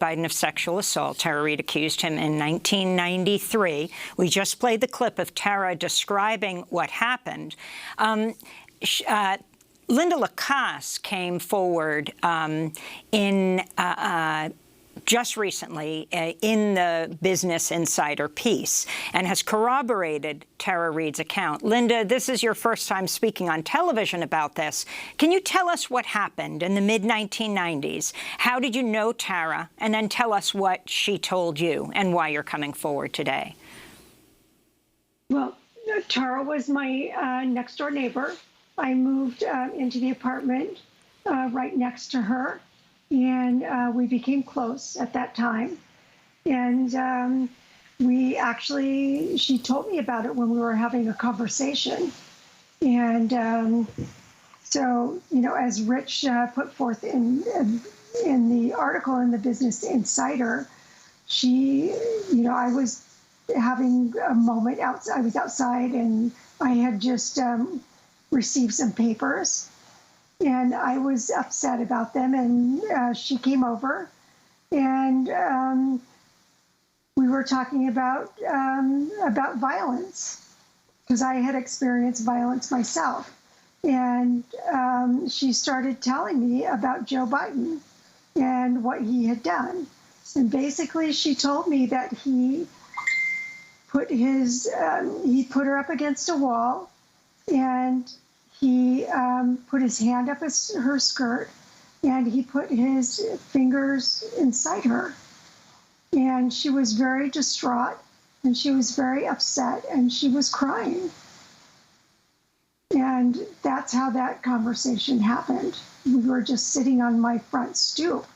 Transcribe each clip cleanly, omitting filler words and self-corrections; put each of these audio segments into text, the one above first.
Biden of sexual assault. Tara Reade accused him in 1993. We just played the clip of Tara describing what happened. Lynda LaCasse came forward just recently in the Business Insider piece and has corroborated Tara Reade's account. Lynda, this is your first time speaking on television about this. Can you tell us what happened in the mid-1990s? How did you know Tara? And then tell us what she told you and why you're coming forward today. Well, Tara was my next-door neighbor. I moved into the apartment right next to her. And we became close at that time. And she told me about it when we were having a conversation. And so, you know, as Rich put forth in the article in the Business Insider, I was having a moment outside. I was outside and I had just received some papers. And I was upset about them, and she came over, and we were talking about violence, because I had experienced violence myself. And she started telling me about Joe Biden and what he had done. And basically, she told me that he put her up against a wall, and he put his hand up her skirt, and he put his fingers inside her. And she was very distraught, and she was very upset, and she was crying. And that's how that conversation happened. We were just sitting on my front stoop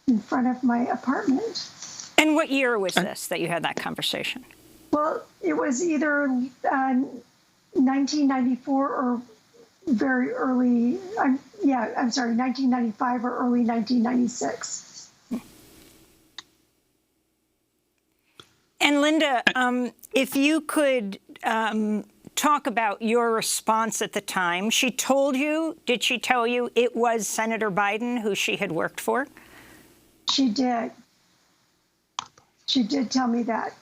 in front of my apartment. And what year was this that you had that conversation? Well, it was either 1994 or very early, 1995 or early 1996. And Lynda, if you could talk about your response at the time. She told you, did she tell you it was Senator Biden who she had worked for? She did. She did tell me that.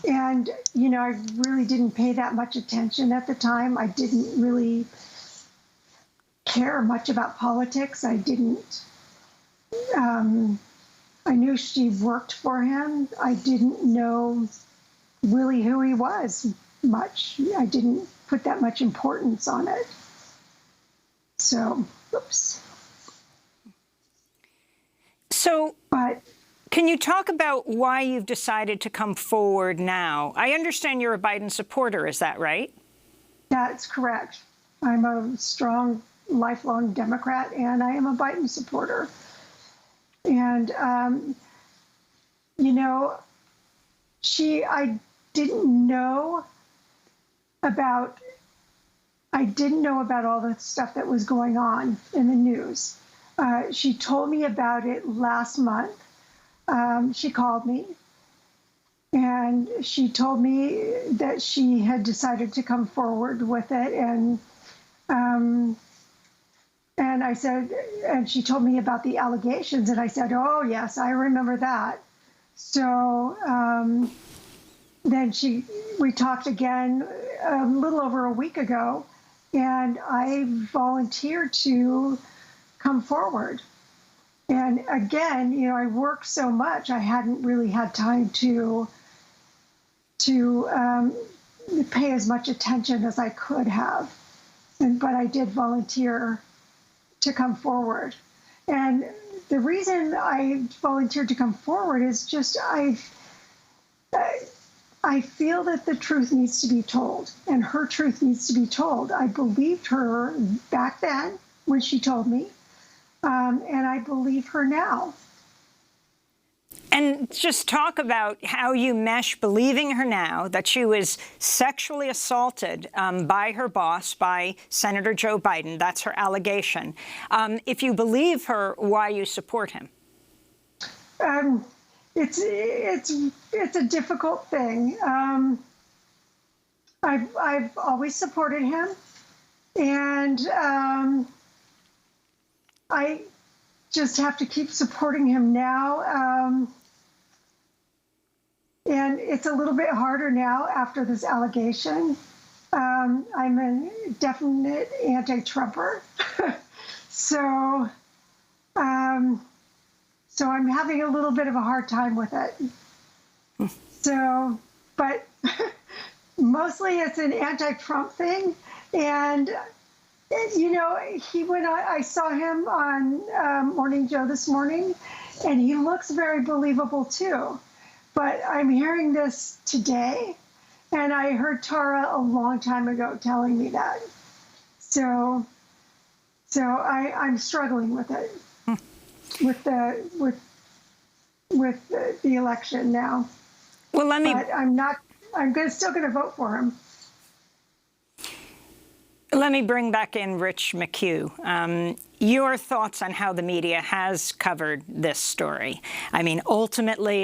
And, you know, I really didn't pay that much attention at the time. I didn't really care much about politics. I didn't. I knew she worked for him. I didn't know really who he was much. I didn't put that much importance on it. So, oops. So, but can you talk about why you've decided to come forward now? I understand you're a Biden supporter. Is that right? That's correct. I'm a strong, lifelong Democrat, and I am a Biden supporter. And, you know, I didn't know about all the stuff that was going on in the news. She told me about it last month. She called me, and she told me that she had decided to come forward with it. And I said, and she told me about the allegations, and I said, oh, yes, I remember that. So then we talked again a little over a week ago, and I volunteered to come forward. And again, you know, I worked so much, I hadn't really had time to pay as much attention as I could have. But I did volunteer to come forward. And the reason I volunteered to come forward is just I feel that the truth needs to be told, and her truth needs to be told. I believed her back then when she told me, and I believe her now. And just talk about how you mesh believing her now that she was sexually assaulted by her boss, by Senator Joe Biden. That's her allegation. If you believe her, why you support him? It's a difficult thing. I've always supported him, and just have to keep supporting him now. And it's a little bit harder now after this allegation. I'm a definite anti-Trumper. So I'm having a little bit of a hard time with it. So, but mostly it's an anti-Trump thing. And, you know, I saw him on Morning Joe this morning, and he looks very believable too. But I'm hearing this today, and I heard Tara a long time ago telling me that. So I'm struggling with it, with the election now. Well, But I'm still going to vote for him. Let me bring back in Rich McHugh. Your thoughts on how the media has covered this story. I mean, ultimately,